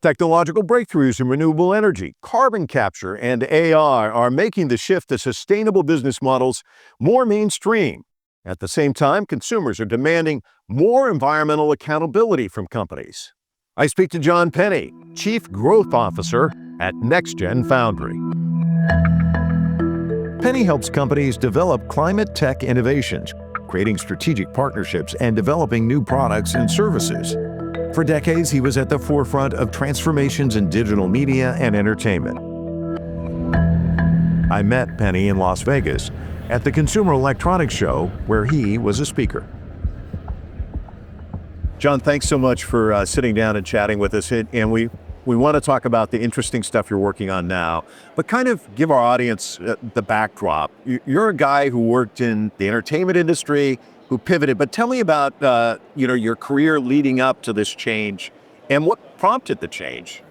Technological breakthroughs in renewable energy, carbon capture, and AI are making the shift to sustainable business models more mainstream. At the same time, consumers are demanding more environmental accountability from companies. I speak to John Penney, Chief Growth Officer at NextGen Foundry. Penney helps companies develop climate tech innovations, creating strategic partnerships and developing new products and services. For decades, he was at the forefront of transformations in digital media and entertainment. I met Penney in Las Vegas at the Consumer Electronics Show, where he was a speaker. John, thanks so much for sitting down and chatting with us. And we want to talk about the interesting stuff you're working on now, but kind of give our audience the backdrop. You're a guy who worked in the entertainment industry, who pivoted, but tell me about your career leading up to this change and what prompted the change.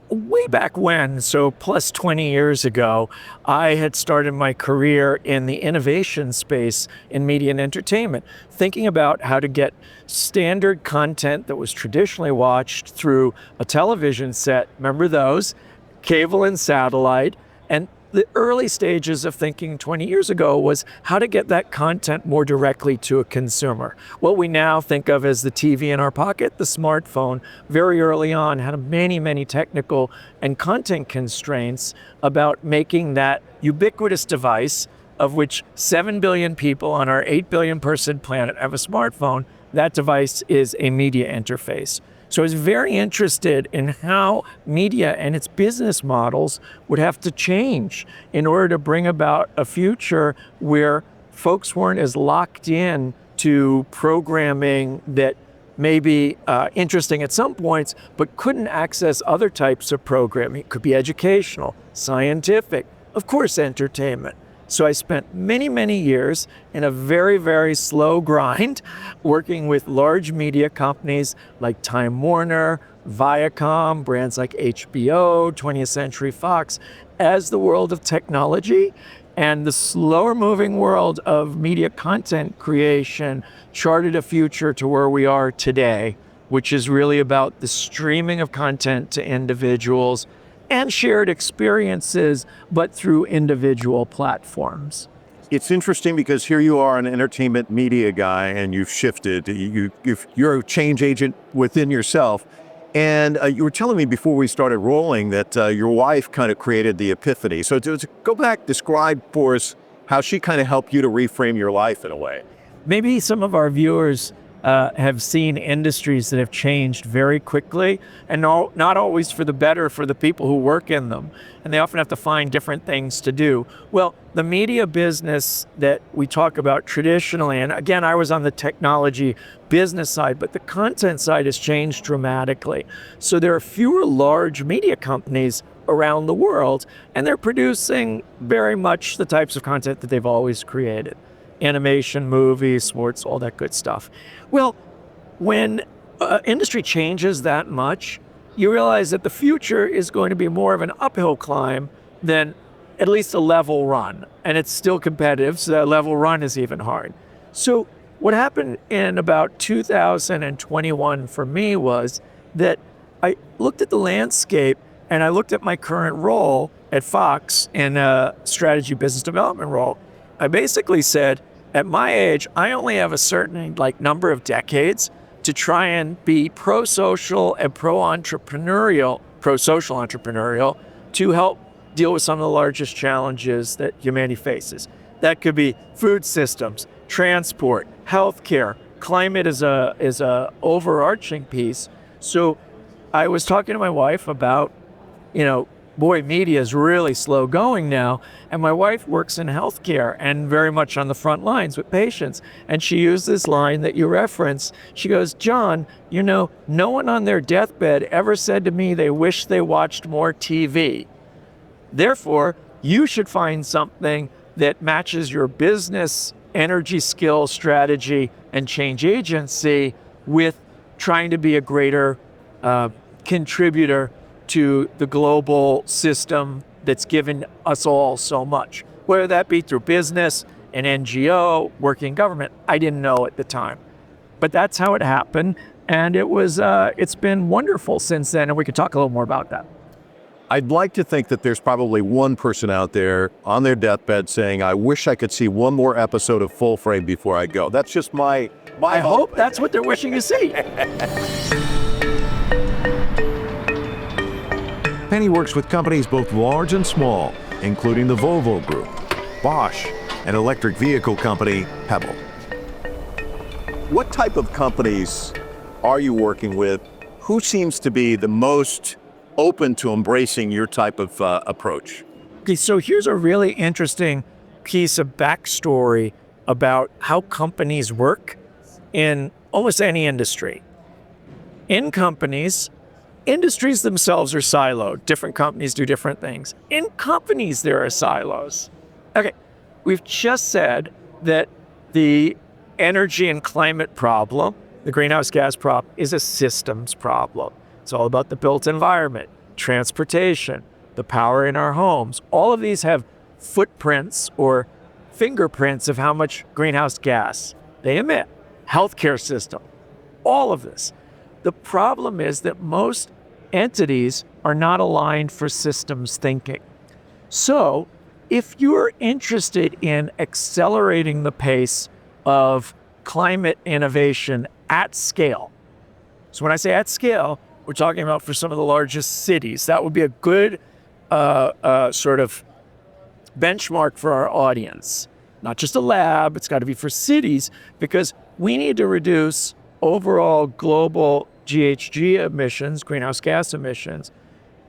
Way back when, so plus 20 years ago, I had started my career in the innovation space in media and entertainment, thinking about how to get standard content that was traditionally watched through a television set, remember those, cable and satellite, and the early stages of thinking 20 years ago was how to get that content more directly to a consumer. What we now think of as the TV in our pocket, the smartphone, very early on had many technical and content constraints about making that ubiquitous device, of which 7 billion people on our 8 billion person planet have a smartphone. That device is a media interface. So I was very interested in how media and its business models would have to change in order to bring about a future where folks weren't as locked in to programming that may be interesting at some points, but couldn't access other types of programming. It could be educational, scientific, of course, entertainment. So I spent many years in a very slow grind working with large media companies like Time Warner, Viacom, brands like HBO, 20th Century Fox, as the world of technology and the slower moving world of media content creation charted a future to where we are today, which is really about the streaming of content to individuals and shared experiences, but through individual platforms. It's interesting because here you are, an entertainment media guy, and you've shifted. You're a change agent within yourself. And you were telling me before we started rolling that your wife kind of created the epiphany. So to go back, describe for us how she kind of helped you to reframe your life in a way. Maybe some of our viewers have seen industries that have changed very quickly and not always for the better for the people who work in them. And they often have to find different things to do. Well, the media business that we talk about traditionally, and again, I was on the technology business side, but the content side has changed dramatically. So there are fewer large media companies around the world, and they're producing very much the types of content that they've always created. Animation, movies, sports, all that good stuff. Well, when industry changes that much, you realize that the future is going to be more of an uphill climb than at least a level run. And it's still competitive, so that level run is even hard. So what happened in about 2021 for me was that I looked at the landscape and I looked at my current role at Fox in a strategy business development role. I basically said, at my age, I only have a certain number of decades to try and be pro-social and pro-social entrepreneurial to help deal with some of the largest challenges that humanity faces. That could be food systems, transport, healthcare, climate is a overarching piece. So I was talking to my wife about, boy, media is really slow going now. And my wife works in healthcare and very much on the front lines with patients. And she used this line that you referenced. She goes, John, no one on their deathbed ever said to me they wish they watched more TV. Therefore, you should find something that matches your business, energy, skill, strategy, and change agency with trying to be a greater contributor to the global system that's given us all so much, whether that be through business, an NGO, working government. I didn't know at the time, but that's how it happened. And it's been wonderful since then, and we could talk a little more about that. I'd like to think that there's probably one person out there on their deathbed saying, I wish I could see one more episode of Full Frame before I go. That's just my I hope that's what they're wishing to see. Penney works with companies both large and small, including the Volvo Group, Bosch, and electric vehicle company Pebble. What type of companies are you working with? Who seems to be the most open to embracing your type of approach? Okay, so here's a really interesting piece of backstory about how companies work in almost any industry. In companies, industries themselves are siloed. Different companies do different things. In companies, there are silos. Okay, we've just said that the energy and climate problem, the greenhouse gas problem, is a systems problem. It's all about the built environment, transportation, the power in our homes. All of these have footprints or fingerprints of how much greenhouse gas they emit. Healthcare system, all of this. The problem is that most entities are not aligned for systems thinking. So if you're interested in accelerating the pace of climate innovation at scale, so when I say at scale, we're talking about for some of the largest cities. That would be a good sort of benchmark for our audience. Not just a lab, it's got to be for cities, because we need to reduce overall global GHG emissions, greenhouse gas emissions,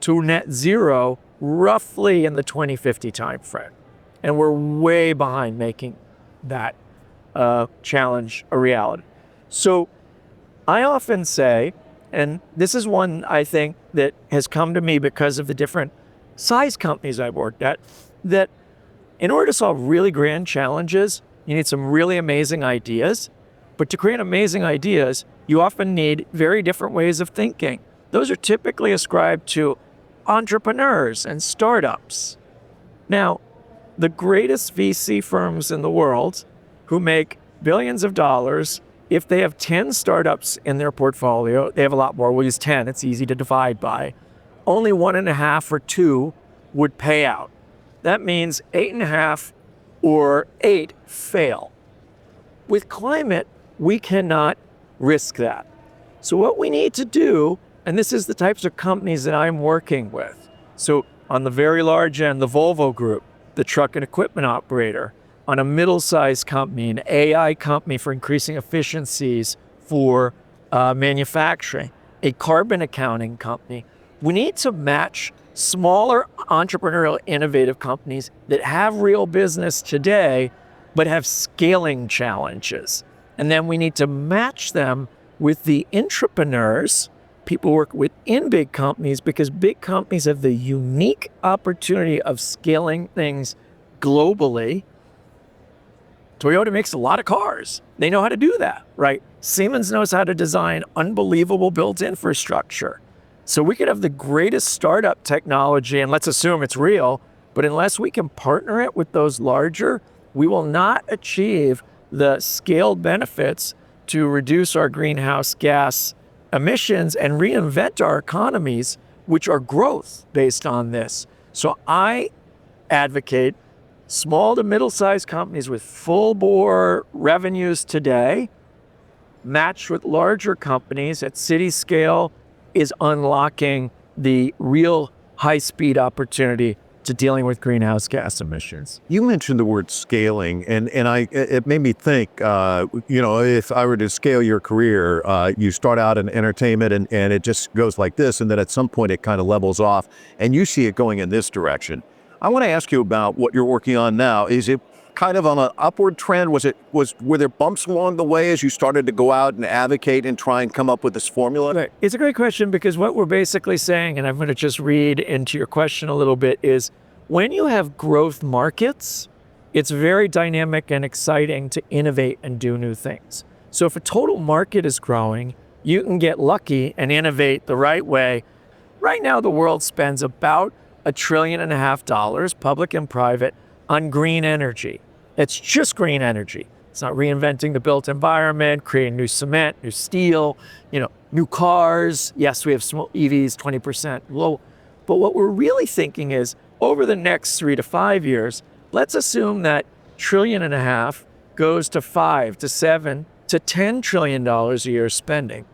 to net zero roughly in the 2050 timeframe. And we're way behind making that challenge a reality. So I often say, and this is one I think that has come to me because of the different size companies I've worked at, that in order to solve really grand challenges, you need some really amazing ideas. But to create amazing ideas, you often need very different ways of thinking. Those are typically ascribed to entrepreneurs and startups. Now, the greatest VC firms in the world who make billions of dollars, if they have 10 startups in their portfolio, they have a lot more. We'll use 10. It's easy to divide by. Only 1.5 or 2 would pay out. That means 8.5 or 8 fail. With climate, we cannot risk that. So what we need to do, and this is the types of companies that I'm working with. So on the very large end, the Volvo Group, the truck and equipment operator. On a middle-sized company, an AI company for increasing efficiencies for manufacturing, a carbon accounting company. We need to match smaller entrepreneurial innovative companies that have real business today, but have scaling challenges. And then we need to match them with the intrapreneurs, people who work within big companies, because big companies have the unique opportunity of scaling things globally. Toyota makes a lot of cars. They know how to do that, right? Siemens knows how to design unbelievable built infrastructure. So we could have the greatest startup technology, and let's assume it's real, but unless we can partner it with those larger, we will not achieve the scaled benefits to reduce our greenhouse gas emissions and reinvent our economies, which are growth based on this. So I advocate small to middle-sized companies with full-bore revenues today, matched with larger companies at city scale, is unlocking the real high-speed opportunity to dealing with greenhouse gas emissions. You mentioned the word scaling, and it made me think, if I were to scale your career, you start out in entertainment and it just goes like this, and then at some point it kind of levels off, and you see it going in this direction. I want to ask you about what you're working on now. Is it kind of on an upward trend? Were there bumps along the way as you started to go out and advocate and try and come up with this formula? Right. It's a great question, because what we're basically saying, and I'm going to just read into your question a little bit, is when you have growth markets, it's very dynamic and exciting to innovate and do new things. So if a total market is growing, you can get lucky and innovate the right way. Right now, the world spends about $1.5 trillion, public and private, on green energy. It's just green energy. It's not reinventing the built environment, creating new cement, new steel, new cars. Yes, we have small EVs, 20% low. But what we're really thinking is over the next 3 to 5 years, let's assume that $1.5 trillion goes to $5 to $7 to $10 trillion a year spending.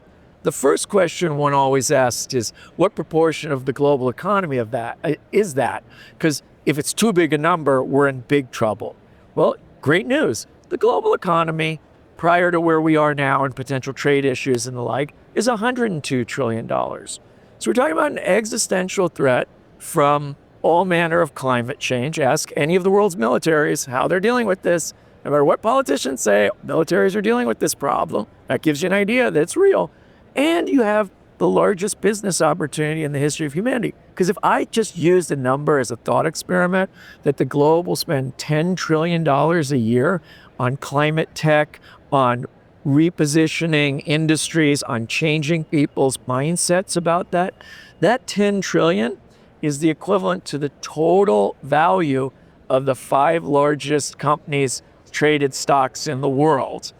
The first question one always asks is, what proportion of the global economy of that is that? Because if it's too big a number, we're in big trouble. Well, great news. The global economy, prior to where we are now and potential trade issues and the like, is $102 trillion. So we're talking about an existential threat from all manner of climate change. Ask any of the world's militaries how they're dealing with this. No matter what politicians say, militaries are dealing with this problem. That gives you an idea that it's real. And you have the largest business opportunity in the history of humanity. Because if I just used a number as a thought experiment, that the globe will spend $10 trillion a year on climate tech, on repositioning industries, on changing people's mindsets about that, that 10 trillion is the equivalent to the total value of the 5 largest companies traded stocks in the world.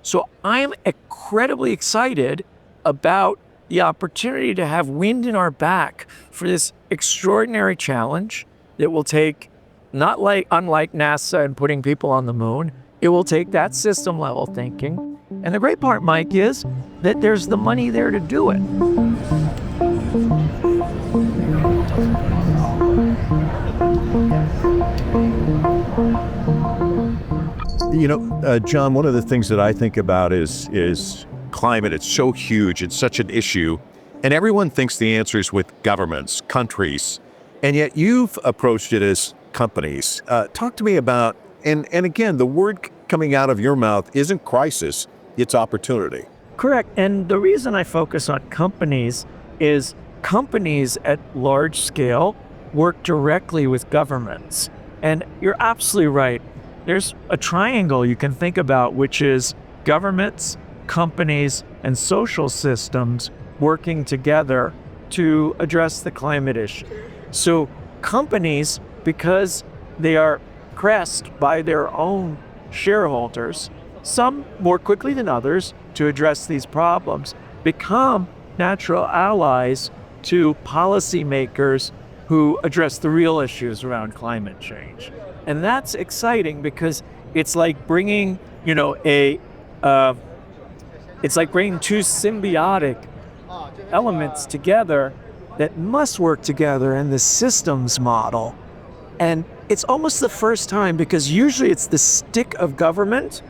So I'm incredibly excited about the opportunity to have wind in our back for this extraordinary challenge that will take, unlike NASA and putting people on the moon, it will take that system level thinking. And the great part, Mike, is that there's the money there to do it. John, one of the things that I think about is climate. It's so huge. It's such an issue. And everyone thinks the answer is with governments, countries. And yet you've approached it as companies. Talk to me about, and again, the word coming out of your mouth isn't crisis, it's opportunity. Correct. And the reason I focus on companies is companies at large scale work directly with governments. And you're absolutely right. There's a triangle you can think about, which is governments, companies, and social systems working together to address the climate issue. So companies, because they are pressed by their own shareholders, some more quickly than others, to address these problems, become natural allies to policymakers who address the real issues around climate change. And that's exciting because it's like bringing, it's like bringing two symbiotic elements together that must work together in the systems model. And it's almost the first time, because usually it's the stick of government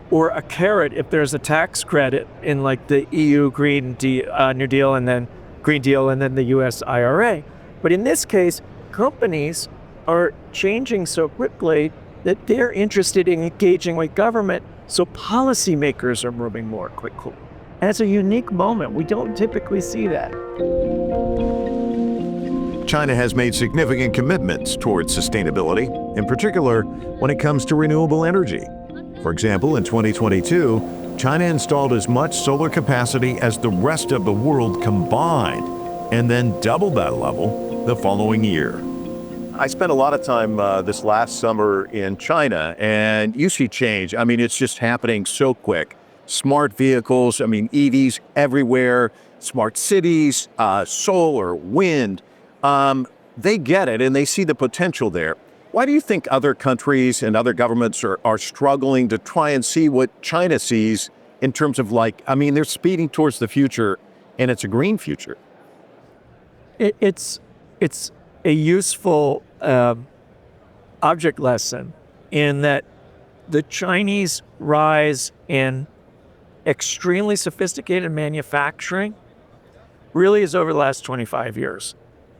or a carrot if there's a tax credit in like the EU New Deal and then Green Deal and then the US IRA. But in this case, companies are changing so quickly that they're interested in engaging with government, so policymakers are moving more quickly. And it's a unique moment. We don't typically see that. China has made significant commitments towards sustainability, in particular when it comes to renewable energy. For example, in 2022, China installed as much solar capacity as the rest of the world combined, and then doubled that level the following year. I spent a lot of time this last summer in China, and you see change. I mean, it's just happening so quick. Smart vehicles, EVs everywhere, smart cities, solar, wind. They get it, and they see the potential there. Why do you think other countries and other governments are struggling to try and see what China sees in terms of they're speeding towards the future, and it's a green future? It's a useful object lesson in that the Chinese rise in extremely sophisticated manufacturing really is over the last 25 years.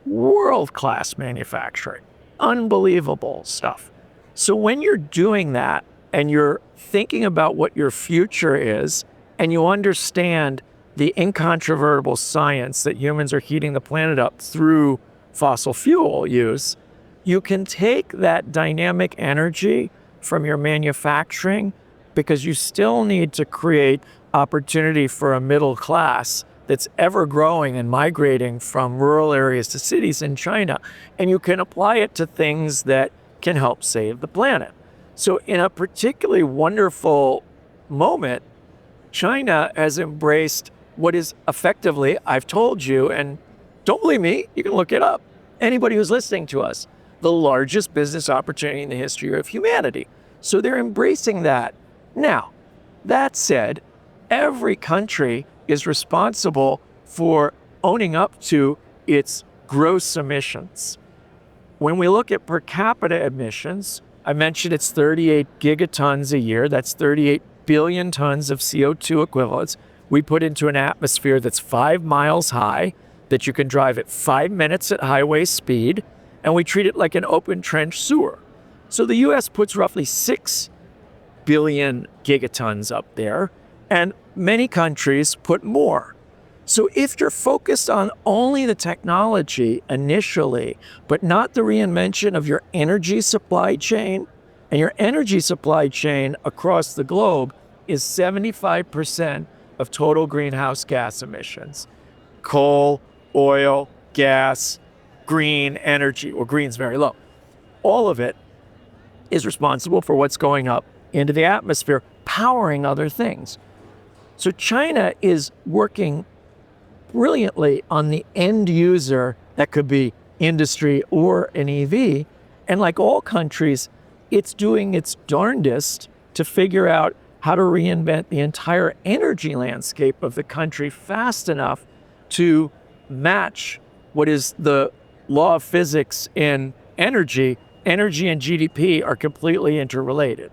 World-class manufacturing, unbelievable stuff. So when you're doing that and you're thinking about what your future is, and you understand the incontrovertible science that humans are heating the planet up through fossil fuel use, you can take that dynamic energy from your manufacturing, because you still need to create opportunity for a middle class that's ever growing and migrating from rural areas to cities in China. And you can apply it to things that can help save the planet. So in a particularly wonderful moment, China has embraced what is effectively, I've told you, and don't believe me, you can look it up, anybody who's listening to us, the largest business opportunity in the history of humanity. So they're embracing that. Now, that said, every country is responsible for owning up to its gross emissions. When we look at per capita emissions, I mentioned it's 38 gigatons a year. That's 38 billion tons of CO2 equivalents we put into an atmosphere that's 5 miles high, that you can drive at 5 minutes at highway speed, and we treat it like an open trench sewer. So the US puts roughly 6 billion gigatons up there, and many countries put more. So if you're focused on only the technology initially, but not the reinvention of your energy supply chain, and your energy supply chain across the globe is 75% of total greenhouse gas emissions. Coal, oil, gas, green energy, or green's very low. All of it is responsible for what's going up into the atmosphere, powering other things. So China is working brilliantly on the end user, that could be industry or an EV. And like all countries, it's doing its darndest to figure out how to reinvent the entire energy landscape of the country fast enough to match what is the law of physics in energy. Energy and GDP are completely interrelated.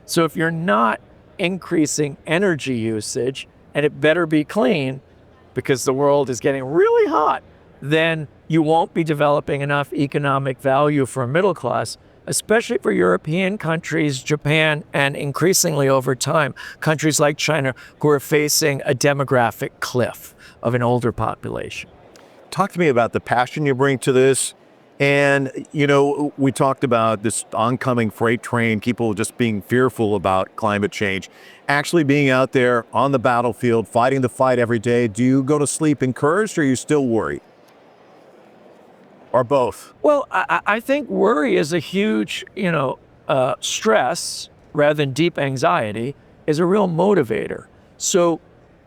So if you're not increasing energy usage, and it better be clean because the world is getting really hot, then you won't be developing enough economic value for a middle class, especially for European countries, Japan, and increasingly over time, countries like China who are facing a demographic cliff of an older population. Talk to me about the passion you bring to this. And, we talked about this oncoming freight train, people just being fearful about climate change, actually being out there on the battlefield, fighting the fight every day. Do you go to sleep encouraged, or are you still worried? Or both? Well, I think worry is a huge, stress rather than deep anxiety is a real motivator. So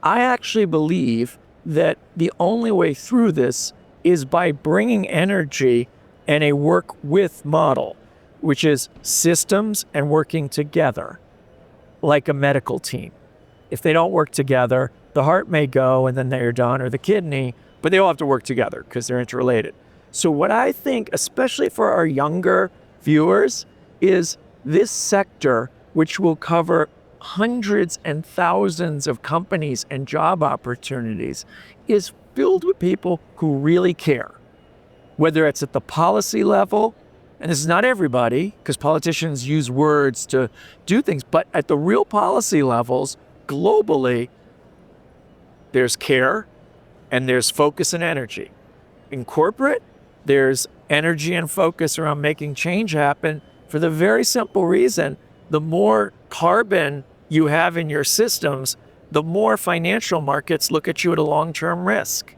I actually believe that the only way through this is by bringing energy and a work with model, which is systems and working together like a medical team. If they don't work together, the heart may go and then they're done, or the kidney, but they all have to work together because they're interrelated. So what I think, especially for our younger viewers, is this sector, which will cover hundreds and thousands of companies and job opportunities, is filled with people who really care. Whether it's at the policy level, and this is not everybody, because politicians use words to do things, but at the real policy levels, globally, there's care and there's focus and energy. In corporate, there's energy and focus around making change happen for the very simple reason, the more carbon you have in your systems, the more financial markets look at you at a long-term risk.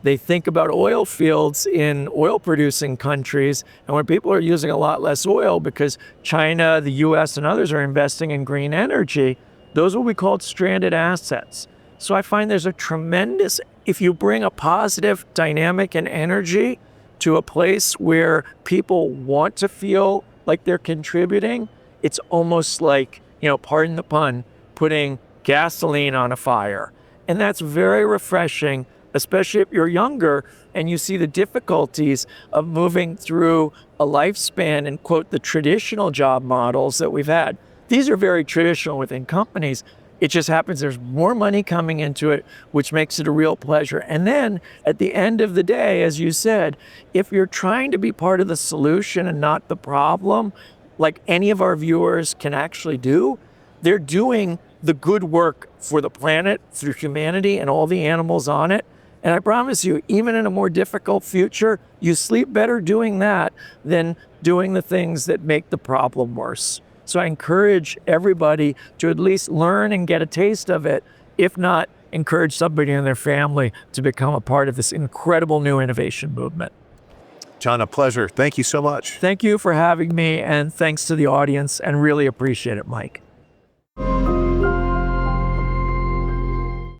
They think about oil fields in oil-producing countries, and when people are using a lot less oil because China, the US, and others are investing in green energy, those will be called stranded assets. So I find there's a tremendous, if you bring a positive dynamic and energy to a place where people want to feel like they're contributing, it's almost like, pardon the pun, putting gasoline on a fire. And that's very refreshing, especially if you're younger and you see the difficulties of moving through a lifespan and, quote, the traditional job models that we've had. These are very traditional within companies. It just happens there's more money coming into it, which makes it a real pleasure. And then at the end of the day, as you said, if you're trying to be part of the solution and not the problem, like any of our viewers can actually do, they're doing the good work for the planet, through humanity and all the animals on it. And I promise you, even in a more difficult future, you sleep better doing that than doing the things that make the problem worse. So I encourage everybody to at least learn and get a taste of it, if not encourage somebody in their family to become a part of this incredible new innovation movement. John, a pleasure. Thank you so much. Thank you for having me, and thanks to the audience, and really appreciate it, Mike.